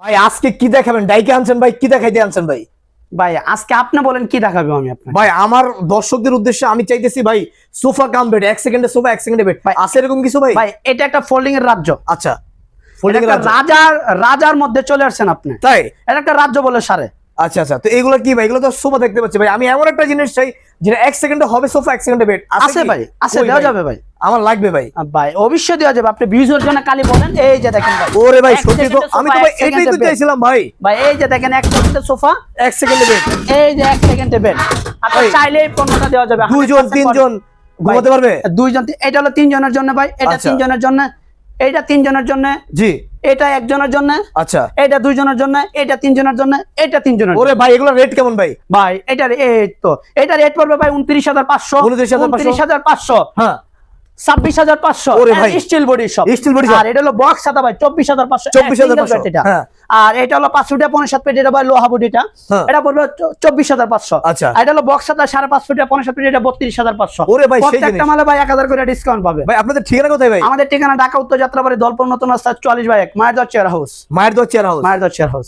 ভাই আজকে কি দেখাবেন? ডাইকে আনছেন ভাই, কি দেখাইতে আনছেন ভাই? ভাই আজকে আপনি বলেন কি দেখাবো আমি আপনাকে? ভাই আমার দর্শকদের উদ্দেশ্যে আমি চাইতেছি ভাই সোফা কাম বেড, 1 সেকেন্ডে সোফা 1 সেকেন্ডে বেড। ভাই আছে এরকম কিছু ভাই? ভাই এটা একটা ফোল্ডিং এর রাজ্য। আচ্ছা, এটা ফোল্ডিং এর একটা রাজ্য। রাজার মধ্যে চলে আসছেন আপনি। তাই? এটা একটা রাজ্য বলে সারে। আচ্ছা আচ্ছা, তো এগুলো কি ভাই? এগুলো তো সোফা দেখতে পাচ্ছি ভাই, আমি এমন একটা জিনিস চাই যেটা 1 সেকেন্ডে হবে সোফা 1 সেকেন্ডে বেড। আছে ভাই, আছে, দেওয়া যাবে ভাই। আমার লাগবে ভাই। ভাই অবশ্যই দেওয়া যাবে। আপনি ভিউজের জন্য খালি বলেন। এই যে দেখেন ভাই, ওরে ভাই 1 সত্যি তো, সেকেন্ডে আমি সোফা, তো ভাই 1 এটাই তো সেকেন্ডে চাইছিলাম ভাই। ভাই এই যে দেখেন 1 সেকেন্ডে সোফা 1 সেকেন্ডে বেড। এই যে 1 সেকেন্ডে বেড। আপনি ভাই, চাইলেই পণ্যটা দেওয়া যাবে। 2 জন 3 জন ঘুমাতে পারবে? 2 জন, এটা হলো 3 জনের জন্য ভাই, এটা আচ্ছা। 3 জনের জন্য, এটা 3 জনের জন্য, জি এটা 1 জনের জন্য, আচ্ছা। এটা 2 জনের জন্য, এটা 3 জনের জন্য, এটা 3 জনের জন্য। ওরে ভাই এগুলো রেট কেমন ভাই? ভাই এটার এটা রেট পড়বে ভাই 29,500, 29,500 হ্যাঁ 26,500। ওরে ভাই, স্টিল বডি সব, স্টিল বডি সব। আর এটা হলো বক্স ছাতা ভাই 24,500, 24,500 এটা। হ্যাঁ। আর এটা হলো 5 ফুটিয়া 5.7 ফিট, এটা ভাই লোহা বডিটা, হ্যাঁ। এটা পড়বে 24,500। আচ্ছা। আর এটা হলো বক্স ছাতা 5.5 ফুটিয়া 5.7 ফিট, এটা 32,500। ওরে ভাই, সেই প্রত্যেকটা জিনিস। মালে ভাই 1000 করে ডিসকাউন্ট পাবে। ভাই আপনাদের ঠিকানা কোথায় ভাই? আমাদের ঠিকানা ঢাকা উত্তর যাত্রাবাড়ি, দলপল নতুন রাস্তা 44/1, মায়ের দর চেয়ার হাউস। মায়ের দোয়া চেয়ার হাউস। মায়ের দর চেয়ার হাউস।